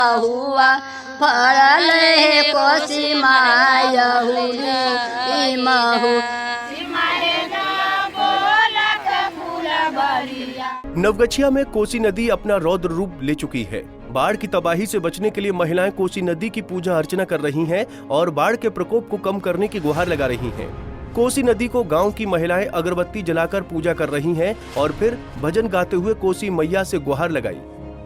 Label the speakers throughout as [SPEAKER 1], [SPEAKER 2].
[SPEAKER 1] हुआ फरल है कोसी महू।
[SPEAKER 2] नवगछिया में कोसी नदी अपना रौद्र रूप ले चुकी है। बाढ़ की तबाही से बचने के लिए महिलाएं कोसी नदी की पूजा अर्चना कर रही हैं और बाढ़ के प्रकोप को कम करने की गुहार लगा रही हैं। कोसी नदी को गांव की महिलाएं अगरबत्ती जलाकर पूजा कर रही हैं और फिर भजन गाते हुए कोसी मैया से गुहार लगाई।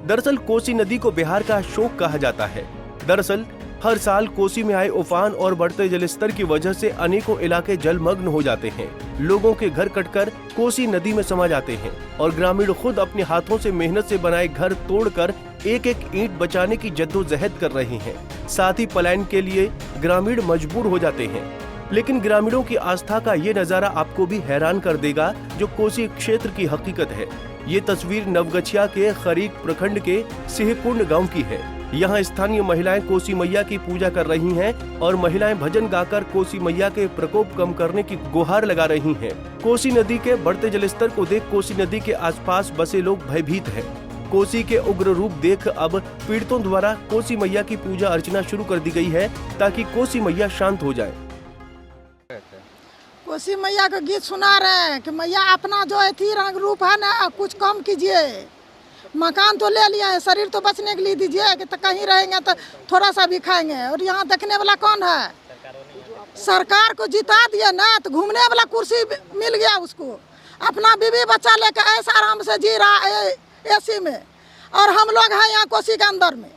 [SPEAKER 2] दरअसल कोसी नदी को बिहार का शोक कहा जाता है। दरअसल हर साल कोसी में आए उफान और बढ़ते जलस्तर की वजह से अनेकों इलाके जलमग्न हो जाते हैं। लोगों के घर कटकर कोसी नदी में समा जाते हैं और ग्रामीण खुद अपने हाथों से मेहनत से बनाए घर तोड़कर एक एक ईंट बचाने की जद्दोजहद कर रहे हैं। साथ ही पलायन के लिए ग्रामीण मजबूर हो जाते हैं। लेकिन ग्रामीणों की आस्था का ये नजारा आपको भी हैरान कर देगा, जो कोसी क्षेत्र की हकीकत है। ये तस्वीर नवगछिया के खरीक प्रखंड के सिंहकुंड गांव की है। यहाँ स्थानीय महिलाएं कोसी मैया की पूजा कर रही हैं और महिलाएं भजन गाकर कोसी मैया के प्रकोप कम करने की गुहार लगा रही हैं। कोसी नदी के बढ़ते जलस्तर को देख कोसी नदी के आसपास बसे लोग भयभीत हैं। कोसी के उग्र रूप देख अब पीड़ितों द्वारा कोसी मैया की पूजा अर्चना शुरू कर दी गई है ताकि कोसी मैया शांत हो जाए।
[SPEAKER 3] कोसी मैया का गीत सुना रहे हैं कि मैया अपना जो थी रंग रूप है ना, कुछ कम कीजिए। मकान तो ले लिया है, शरीर तो बचने के लिए दीजिए कि तो कहीं रहेंगे तो थोड़ा सा भी खाएंगे। और यहाँ देखने वाला कौन है? सरकार को जिता दिया ना, तो घूमने वाला कुर्सी मिल गया उसको। अपना बीवी बच्चा लेकर ऐसा आराम से जी रहा है एसी में, और हम लोग हैं यहाँ कोसी के अंदर में।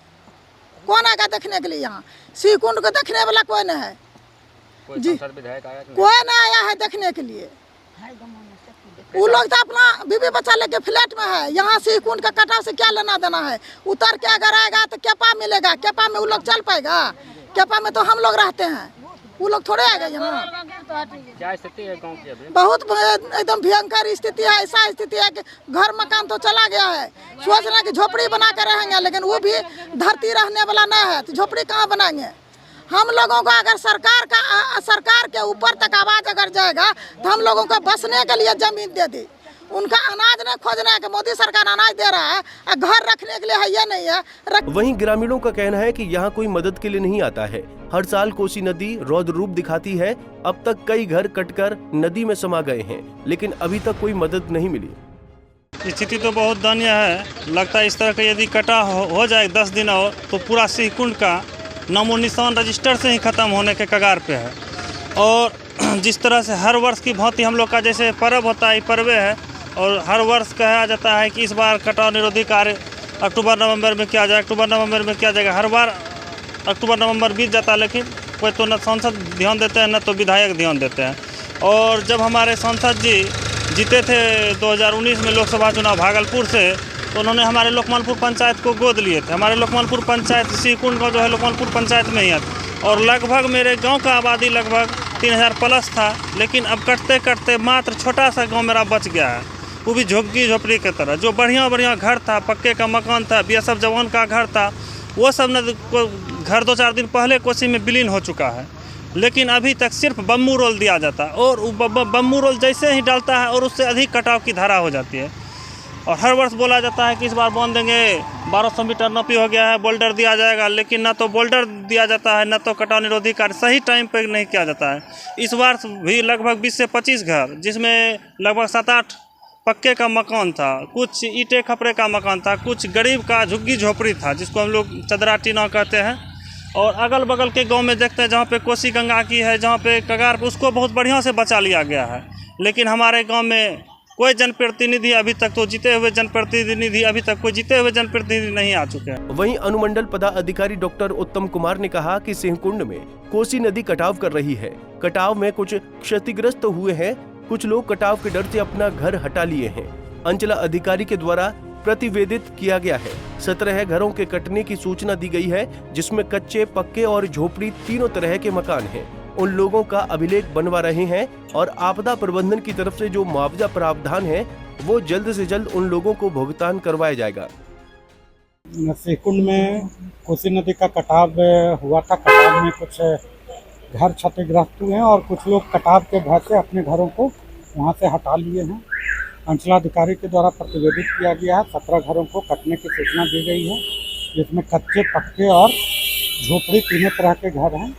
[SPEAKER 3] कौन आएगा देखने के लिए? यहाँ सिंहकुंड को देखने वाला कोई नहीं है जी, कोई नहीं आया है देखने के लिए। वो लोग तो अपना बीवी बच्चा लेके फ्लैट में है। यहाँ सिंहकुंड का कटाव से क्या लेना देना है? उतर के अगर आएगा तो केपा मिलेगा, केपा में वो लोग चल पाएगा? केपा में तो हम लोग रहते हैं, वो लोग थोड़े आएगा यहाँ।
[SPEAKER 4] क्या स्थिति है गांव की अभी?
[SPEAKER 3] बहुत एकदम भयंकर स्थिति है। ऐसा स्थिति है कि घर मकान तो चला गया है। सोच रहे हैं कि झोपड़ी बना कर रहेंगे, लेकिन वो भी धरती रहने वाला नहीं है, तो झोपड़ी कहाँ बनाएंगे? हम लोगों को अगर सरकार के ऊपर तक आवाज अगर जाएगा तो हम लोगों को बसने के लिए जमीन दे दी। उनका अनाज नहीं खोजना है कि मोदी सरकार अनाज दे रहा है, घर रखने के लिए है ये नहीं है।
[SPEAKER 2] वहीं ग्रामीणों का कहना है कि यहाँ कोई मदद के लिए नहीं आता है। हर साल कोसी नदी रौद्र रूप दिखाती है। अब तक कई घर कटकर नदी में समा गए हैं, लेकिन अभी तक कोई मदद नहीं मिली।
[SPEAKER 5] स्थिति तो बहुत दयनीय है। लगता है इस तरह का यदि कटा हो जाए 10 दिन और, तो पूरा सिंहकुंड का नामो निशान रजिस्टर से ही ख़त्म होने के कगार पे है। और जिस तरह से हर वर्ष की भांति हम लोग का जैसे पर्व होता है, पर्व है, और हर वर्ष कहा जाता है कि इस बार कटाव निरोधी कार्य अक्टूबर नवंबर में किया जाए, अक्टूबर नवंबर में किया जाएगा। हर बार अक्टूबर नवंबर बीत जाता है, लेकिन कोई तो न सांसद ध्यान देते हैं न तो विधायक ध्यान देते हैं। और जब हमारे सांसद जी जीते थे 2019 में लोकसभा चुनाव भागलपुर से, तो उन्होंने हमारे लोकमानपुर पंचायत को गोद लिए थे। हमारे लोकमानपुर पंचायत सिंहकुंड का जो है लोकमानपुर पंचायत में ही है, और लगभग मेरे गांव का आबादी लगभग 3000 प्लस था। लेकिन अब कटते कटते मात्र छोटा सा गांव मेरा बच गया है, वो भी झुग्गी झोपड़ी की तरह। जो बढ़िया घर था, पक्के का मकान था, बीएसएफ जवान का घर था, वो सब न घर 2-4 दिन पहले कोसी में विलीन हो चुका है। लेकिन अभी तक सिर्फ बम्बू रोल दिया जाता है, और बम्बू रोल जैसे ही डालता है और उससे अधिक कटाव की धारा हो जाती है। और हर वर्ष बोला जाता है कि इस बार बांध देंगे, 1200 मीटर नपी हो गया है, बोल्डर दिया जाएगा, लेकिन ना तो बोल्डर दिया जाता है, ना तो कटाव निरोधी कार्य सही टाइम पर नहीं किया जाता है। इस बार भी लगभग 20 से 25 घर, जिसमें लगभग 7-8 पक्के का मकान था, कुछ ईंटे खपड़े का मकान था, कुछ गरीब का झुग्गी झोपड़ी था, जिसको हम लोग चदरा टीना कहते हैं। और अगल बगल के गाँव में देखते हैं जहाँ पे कोसी गंगा की है, जहाँ पे कगार पे, उसको बहुत बढ़िया से बचा लिया गया है। लेकिन हमारे गाँव में कोई जनप्रतिनिधि अभी तक कोई जीते हुए जनप्रतिनिधि नहीं आ चुके हैं।
[SPEAKER 2] वहीं अनुमंडल पदाधिकारी डॉक्टर उत्तम कुमार ने कहा कि सिंहकुंड में कोसी नदी कटाव कर रही है। कटाव में कुछ क्षतिग्रस्त हुए हैं, कुछ लोग कटाव के डर से अपना घर हटा लिए हैं। अंचला अधिकारी के द्वारा प्रतिवेदित किया गया है। 17 घरों के कटने की सूचना दी गई है, जिसमें कच्चे, पक्के और झोपड़ी तीनों तरह के मकान हैं। उन लोगों का अभिलेख बनवा रहे हैं और आपदा प्रबंधन की तरफ से जो मुआवजा प्रावधान है वो जल्द से जल्द उन लोगों को भुगतान करवाया जाएगा।
[SPEAKER 6] सिंहकुंड में कोसी नदी का कटाव हुआ था। कटाव में कुछ घर क्षतिग्रस्त हुए हैं और कुछ लोग कटाव के भय से अपने घरों को वहां से हटा लिए हैं। अंचलाधिकारी के द्वारा प्रतिवेदित किया गया है। 17 घरों को कटने की सूचना दी गई है। जिसमें कच्चे, पक्के और झोपड़ी तीनों तरह के घर हैं।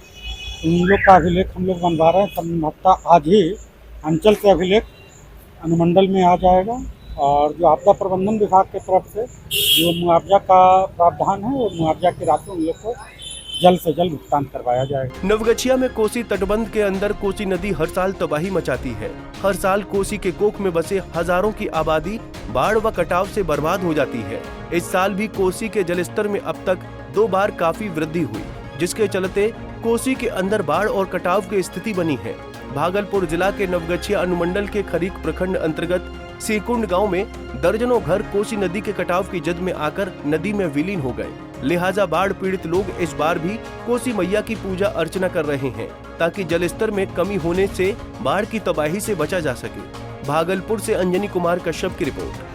[SPEAKER 6] इन लोग का अभिलेख हम लोग बनवा रहे हैं। संभवतः आज ही अंचल से अभिलेख अनुमंडल में आ जाएगा और जो आपदा प्रबंधन विभाग की तरफ से जो मुआवजा का प्रावधान है वो मुआवजा की राशि उन लोग को जल्द से जल्द भुगतान करवाया जाएगा।
[SPEAKER 2] नवगछिया में कोसी तटबंध के अंदर कोसी नदी हर साल तबाही मचाती है। हर साल कोसी के कोख में बसे हजारों की आबादी बाढ़ व कटाव से बर्बाद हो जाती है। इस साल भी कोसी के जलस्तर में अब तक 2 बार काफी वृद्धि हुई, जिसके चलते कोसी के अंदर बाढ़ और कटाव की स्थिति बनी है। भागलपुर जिला के नवगछिया अनुमंडल के खरीक प्रखंड अंतर्गत सीकुंड गांव में दर्जनों घर कोसी नदी के कटाव की जद में आकर नदी में विलीन हो गए। लिहाजा बाढ़ पीड़ित लोग इस बार भी कोसी मैया की पूजा अर्चना कर रहे हैं ताकि जलस्तर में कमी होने से बाढ़ की तबाही से बचा जा सके। भागलपुर से अंजनी कुमार कश्यप की रिपोर्ट।